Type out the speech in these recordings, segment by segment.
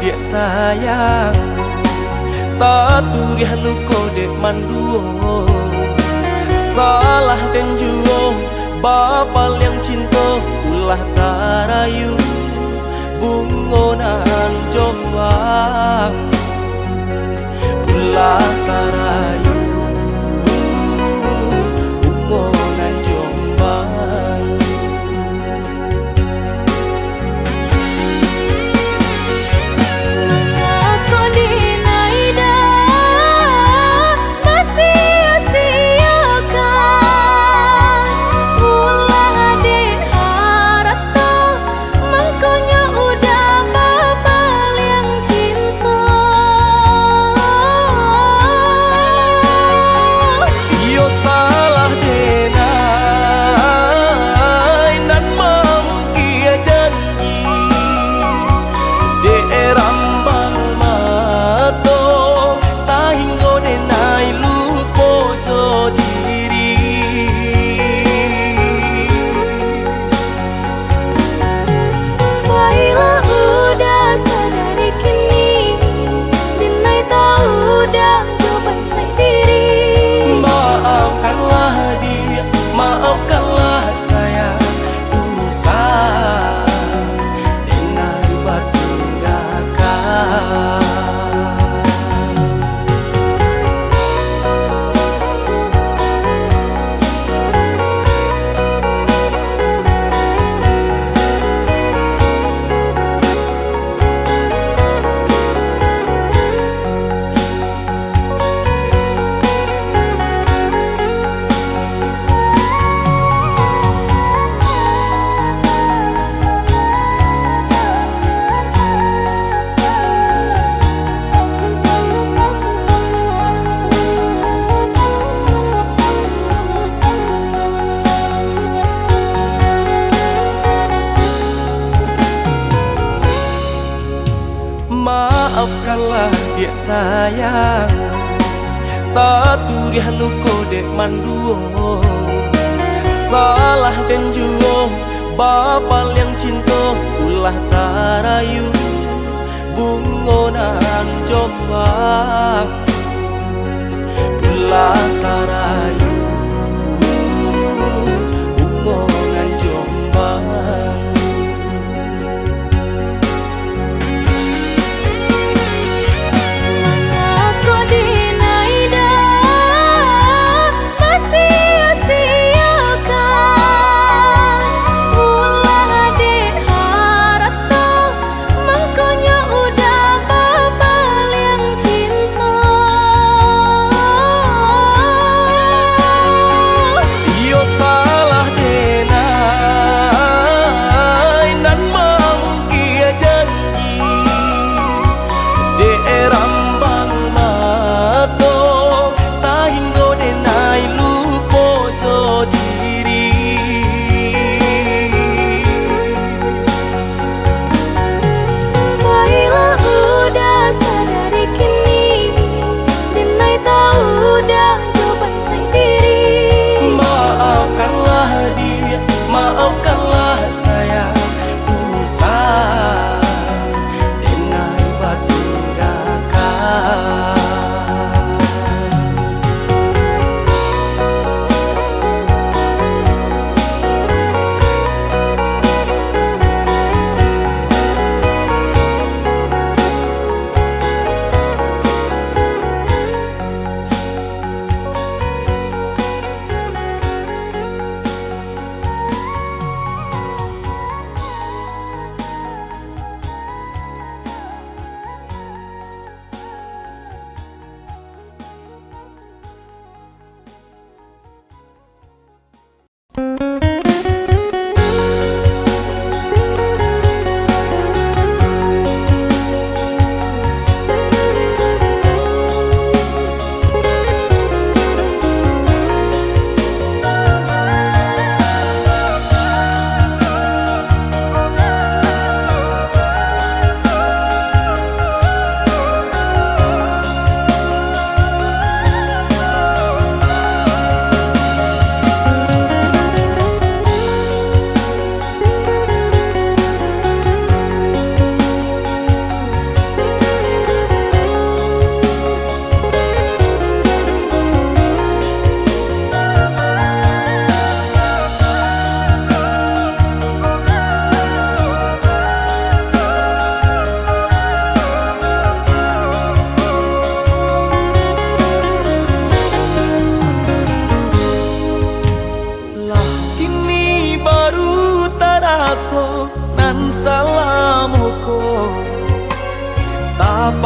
dia sayang, tak turiah nu kode manduo. Salah dan juo bapal yang cinta ulah tarayu bungonan jombang ulah tarayu bungonan jombang. Mengaku dinaida sia-siakan ulah diharap tuh mengkonya udah bapal yang cinta. Yo salah denai nan mamkia janji de rambang mato sahingga denai lupo jo diri. Baiklah udah sadari kini dinai tahu udah jawaban saya diri. Maafkanlah dia, maafkanlah saya, usah dengan batu tinggalkan. Maafkanlah dia sayang, tak turiah nu kode manduo. Salah dan juo bapal yang cinta ulah tarayu bungonan jombang ulah tarayu bungonan jombang. Mengaku dinaida sia-siakan ulah diharap tuh mengkonya udah bapal yang cinta.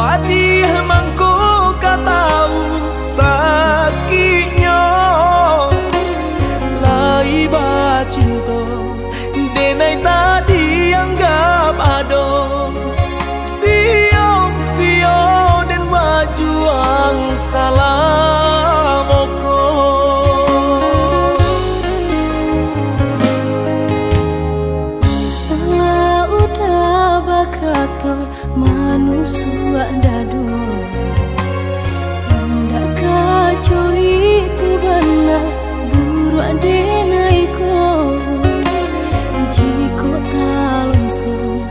Padi mangko katau sakitnya lai ba cinta denai tadi anggap ado sio dan majuang salamoko salah udah bakato manusia dado indah kacau itu benar buru adenaiko jiko talon song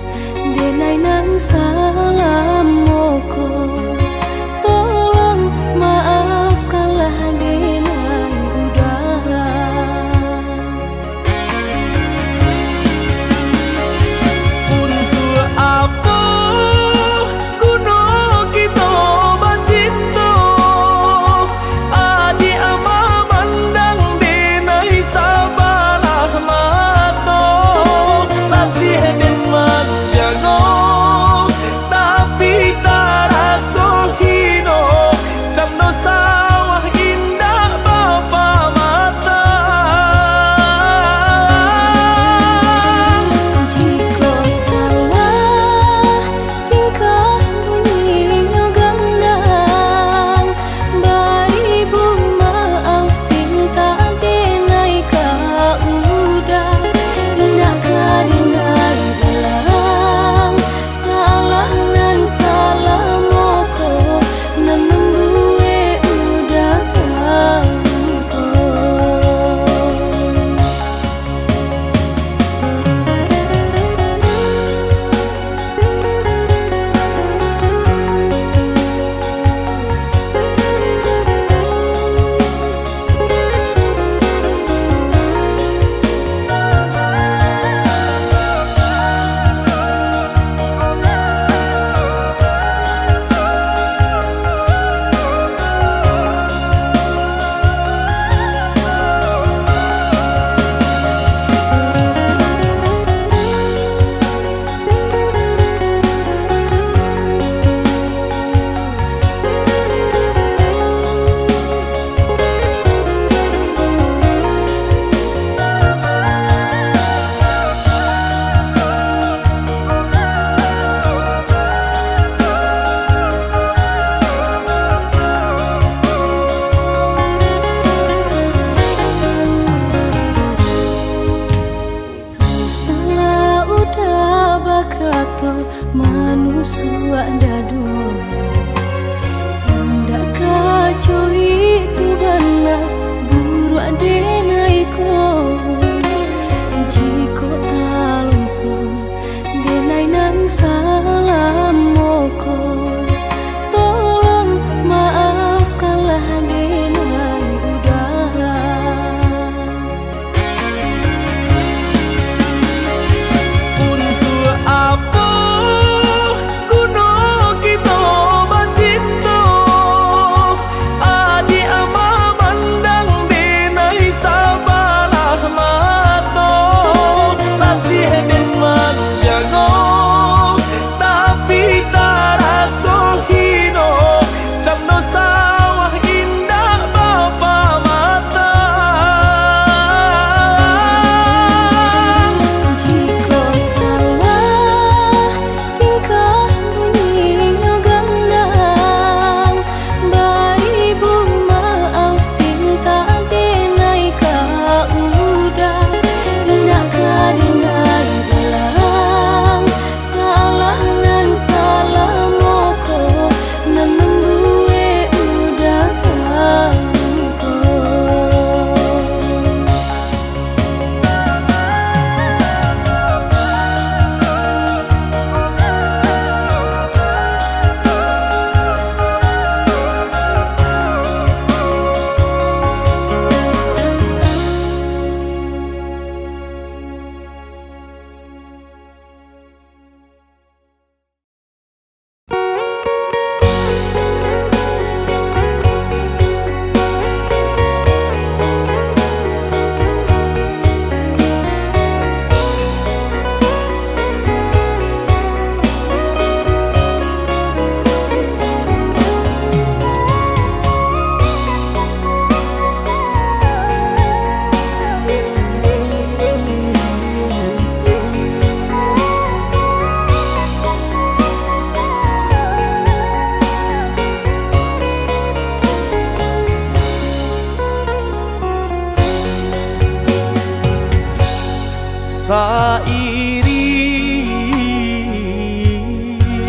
denai nang salam moko tolong maafkanlah denai udah untuk apa kuno kita bancinto adi ama mandang denai sa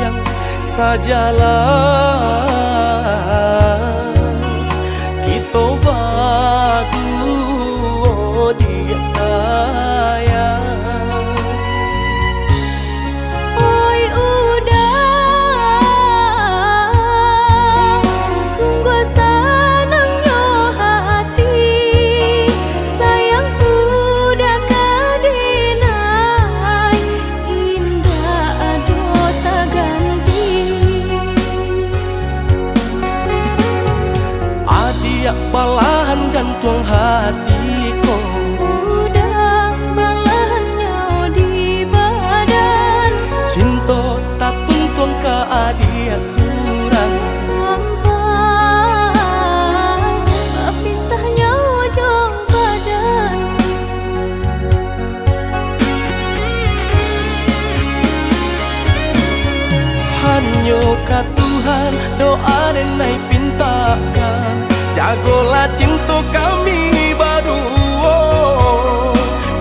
sayang sajalah kita berdua dia sayang. Oi udah sungguh senangnya hati sayang udah kadinai indah ado tak ganti. Adia balahan jantung hatiku Udah balahannya di badan cinta tak tuntun ke adia surang sampai pisahnya ujung badan. hanya ka Tuhan doa dan naik pintakan jagolah cinta kami berdua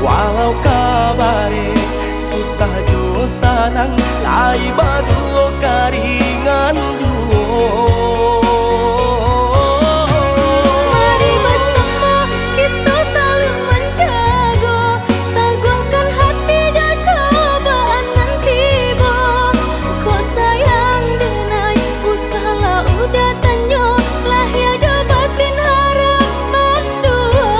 walau kabare susah jo sanang lai berdua karingan duo. Mari bersama kita saling menjaga teguhkan hati dan cobaan nanti tiba. Kok sayang denai usahlah udah tanyo lah ya jabatin harapan dua.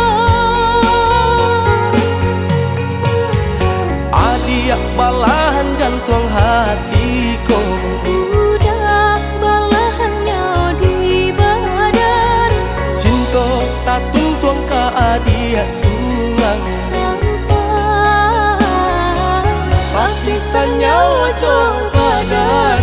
Adia balahan jantung hatiku Udah balahannya di badan cinta tak tuntun ke adia surang sampai papisannya ujung badan.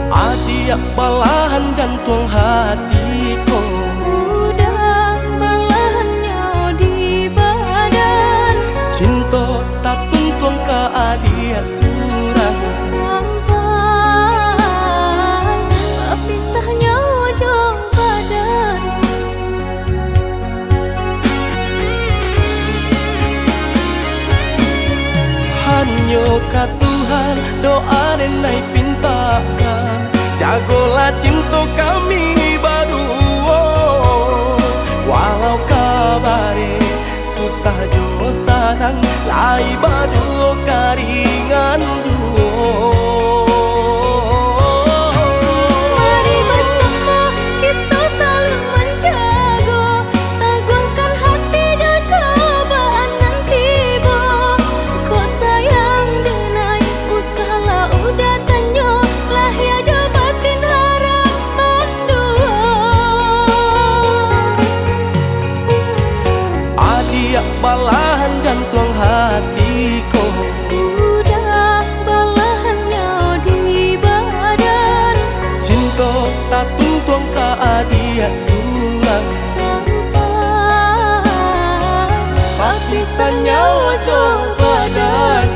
Adia balahan jantung hatiku Udah balahannya di badan cinta tak tuntun ke adia surang sampai pisahnya ujung badan. hanya ka Tuhan doa dan naik pintakan jagolah cinta kami berdua walau kabare susah jo sanang lai berdua karingan duo. Mari bersama kita saling menjaga teguhkan hati dan cobaan nanti tiba. Kok sayang denai usahlah udah tanyo lah ya jabatin harapan dua. Adia balahan jantung hatiku Udah balahannya di badan cinta tak tuntun ke adia surang sampai papisannya ujung badan.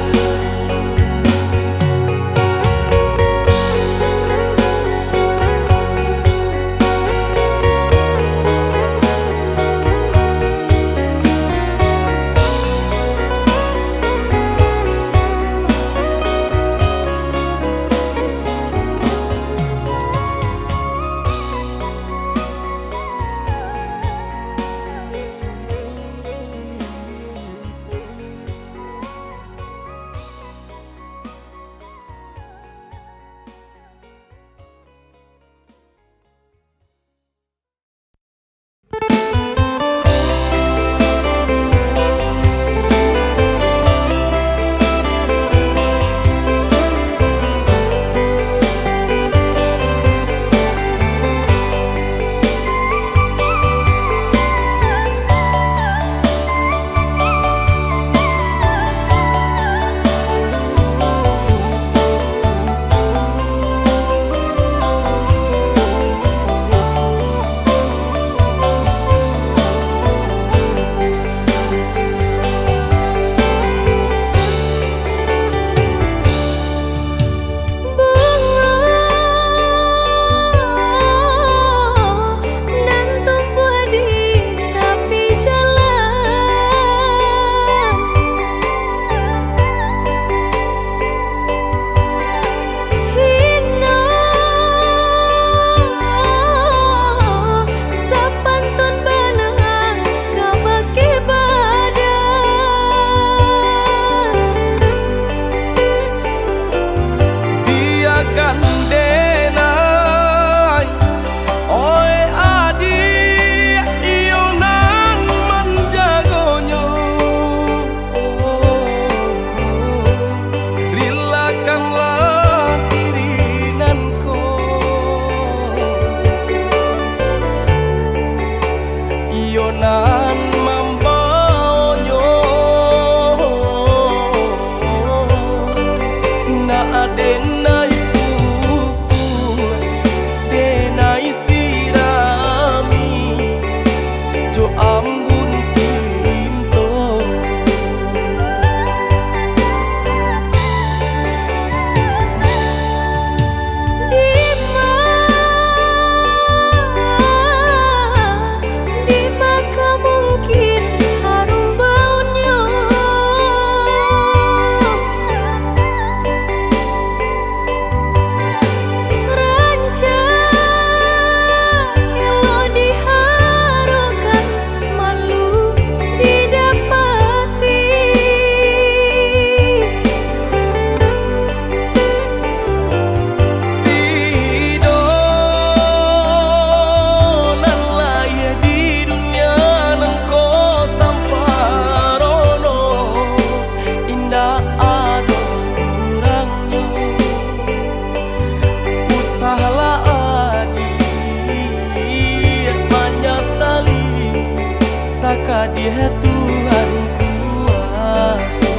dia Tuhan kuasa.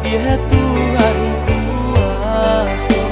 Dia Tuhan kuasa.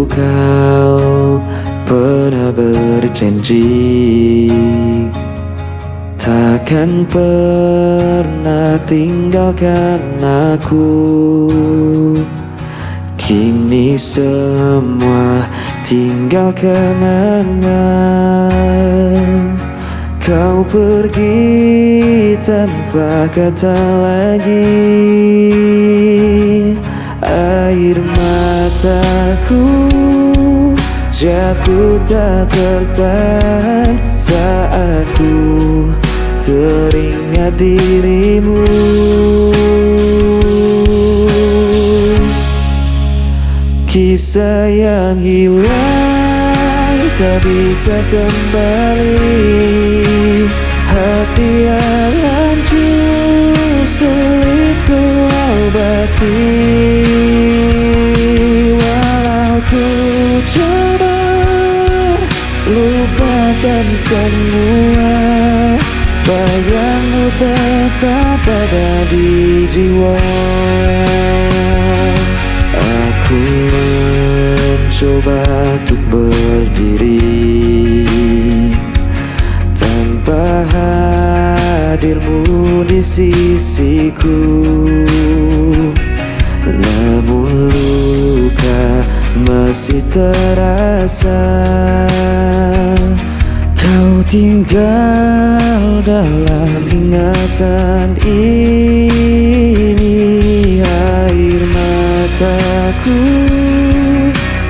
Dulu kau pernah berjanji takkan pernah tinggalkan aku. Kini semua tinggal kenangan. Kau pergi tanpa kata lagi. Air mataku jatuh tak tertahan saat ku teringat dirimu. Kisah yang hilang tak bisa kembali. Hati yang hancur sulit ku obati. Walau ku coba lupakan semua, bayangmu tetap ada di jiwa. Aku mencoba untuk berdiri tanpa hadirmu di sisiku. Namun luka masih terasa. Kau tinggal dalam ingatan ini. Air mataku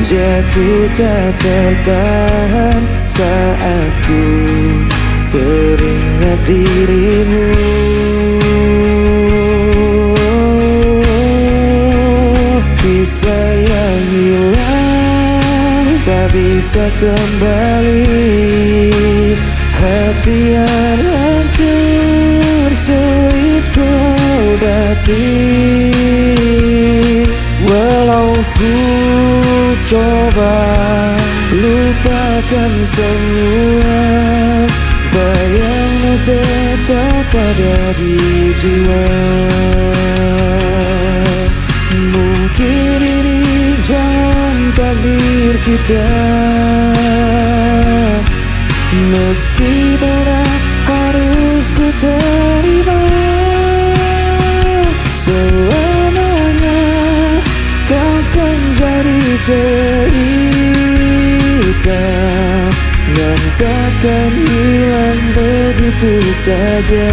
jatuh tak tertahan saat ku teringat dirimu. Kisah yang hilang tak bisa kembali. Hati yang hancur sulit ku obati. Walau ku coba lupakan semua, bayangmu tetap ada di jiwa. Mungkin ini jalan takdir kita, meski berat harus ku terima. Selamanya kau kan jadi cerita yang takkan hilang begitu saja.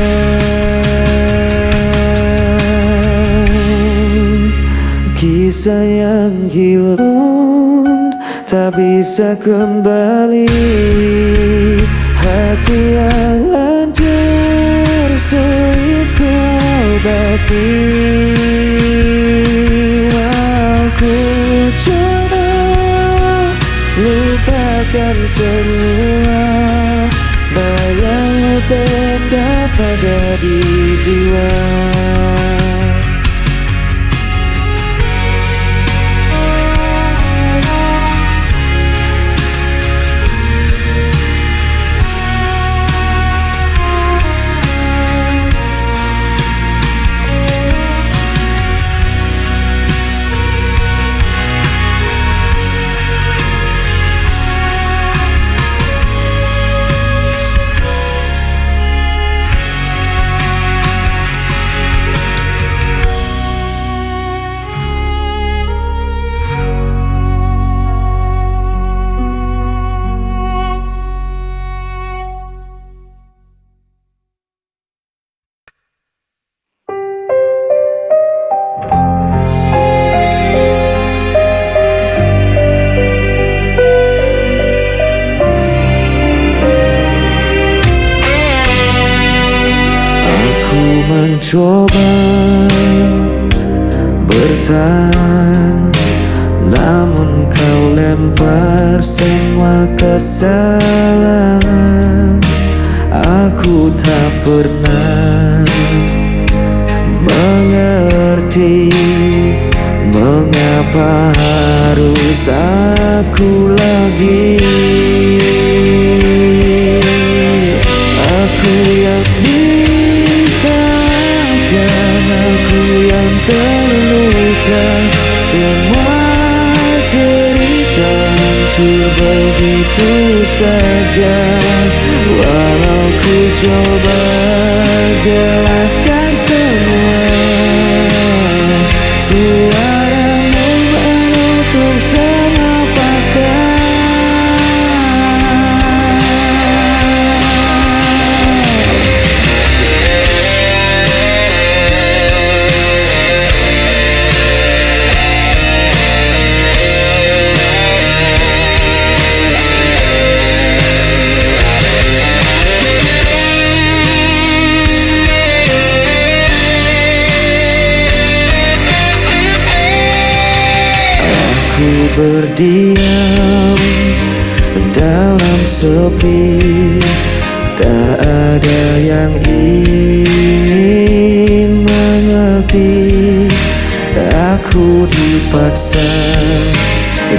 Kisah yang hilang tak bisa kembali. Hati yang hancur sulit ku obati. Walau ku coba lupakan semua, bayangmu tetap ada di jiwa. Mencoba bertahan, namun kau lempar semua kesalahan. Aku tak pernah mengerti mengapa harus aku lagi. Aku yang terluka, semua cerita hancur begitu saja. Walau ku coba jelaskan semua, suaramu menutup semua fakta. Aku berdiam dalam sepi, tak ada yang ingin mengerti. Aku dipaksa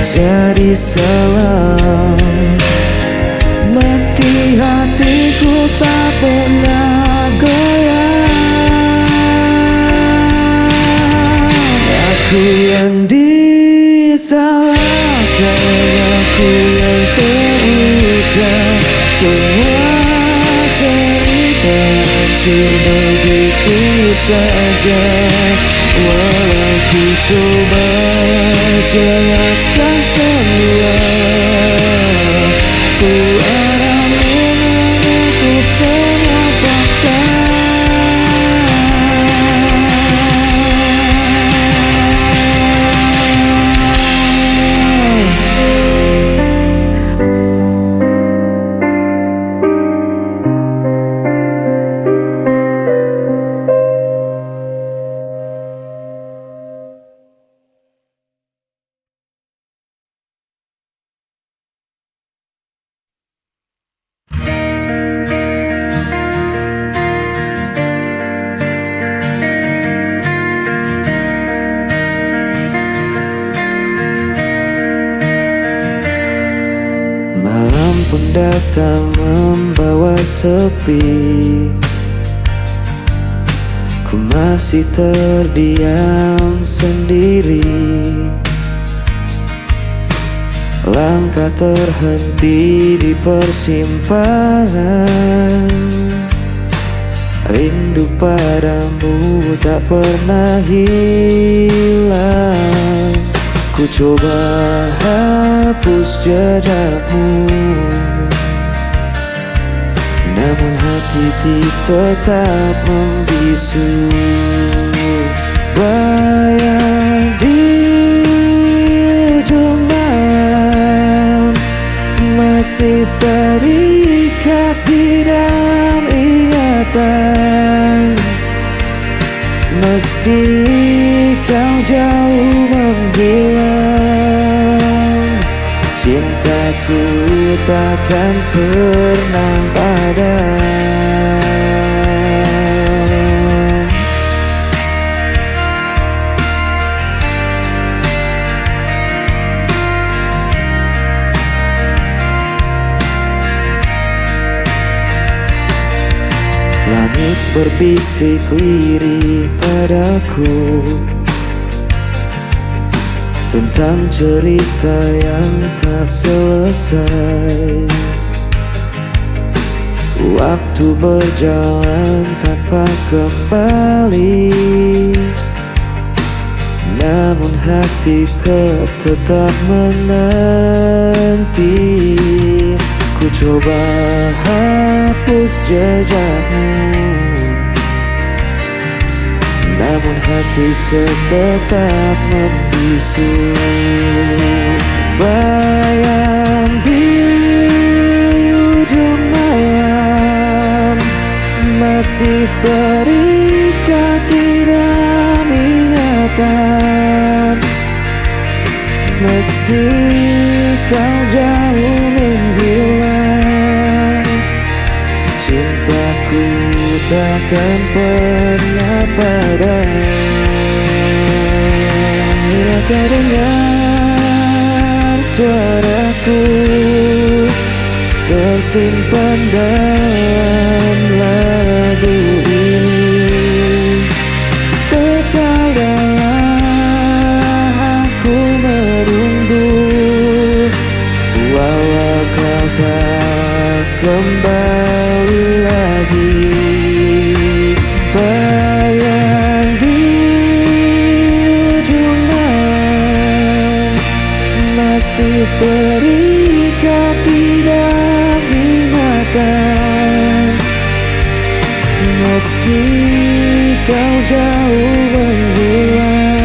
jadi selam, meski hatiku tak pernah goyang. Aku yang disalahkan, aku yang terluka. Semua cerita hancur begitu saja. Walau ku coba jelaskan semua, suaramu menutup semua fakta. Malam pun datang membawa sepi. Ku masih terdiam sendiri. Langkah terhenti di persimpangan. Rindu padamu tak pernah hilang. Ku coba hapus jejakmu, namun hati tetap membisu. Bayang di ujung malam masih terikat di dalam ingatan. Meski kau jauh menghilang, cintaku takkan pernah padam. Langit berbisik lirih padaku tentang cerita yang tak selesai. Waktu berjalan tanpa kembali, namun hatiku tetap menanti. Ku coba hapus jejakmu, namun hatiku tetap membisu. Bayang di ujung malam masih terikat di dalam ingatan. Meski kau jauh menghilang, cintaku takkan pernah padam. Bila kau dengar suaraku tersimpan dalam lagu ini, percayalah aku menunggu masih terikat di dalam ingatan. Meski kau jauh menghilang,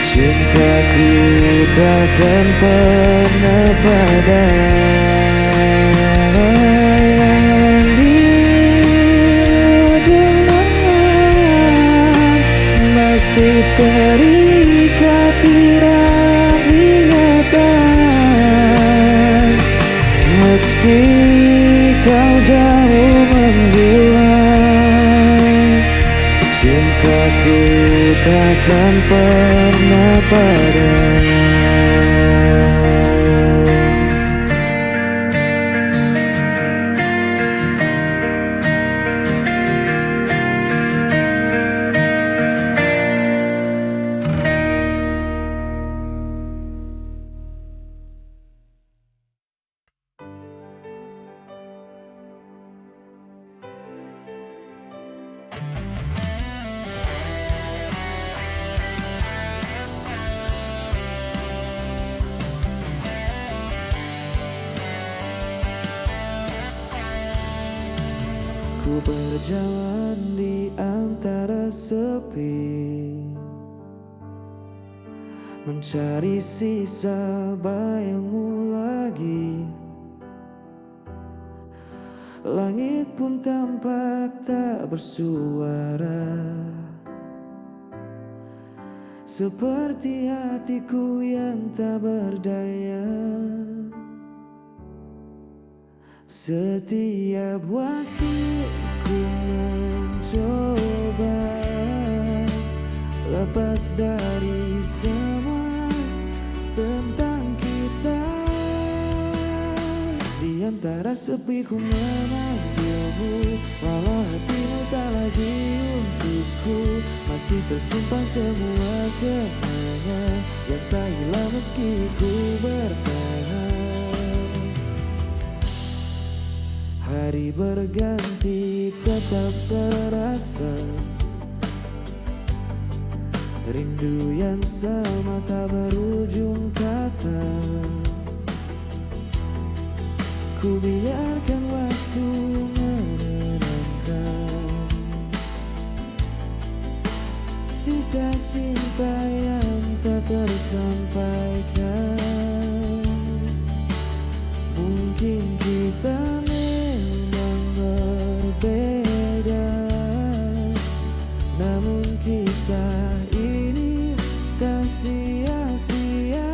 cintaku takkan pernah padam. Di ujung malam masih terikat di dalam ingatan. Meski kau jauh menghilang, cintaku takkan pernah padam. Ku berjalan di antara sepi, mencari sisa bayangmu lagi. Langit pun tampak tak bersuara, seperti hatiku yang tak berdaya. Setiap waktu ku mencoba lepas dari semua tentang kita. Di antara sepi ku memanggilmu, walau hatimu tak lagi untukku. Masih tersimpan semua kenangan yang tak hilang meski ku bertahan. Hari berganti tetap terasa, rindu yang sama tak berujung kata. Ku biarkan waktu menenangkan sisa cinta yang tak tersampaikan. Mungkin kita berbeda, namun kisah ini tak sia-sia.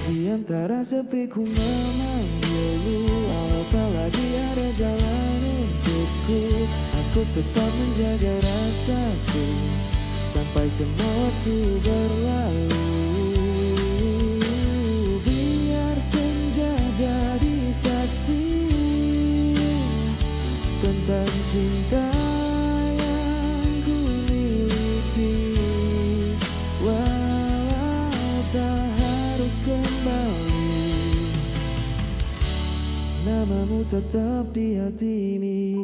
Di antara sepi ku memanggilmu, walau tak lagi ada jalan untukku. Aku tetap menjaga rasaku sampai semua waktu berlalu. Biar senja jadi saksi tentang cinta yang ku miliki, walau tak harus kembali. Namamu tetap di hati ini.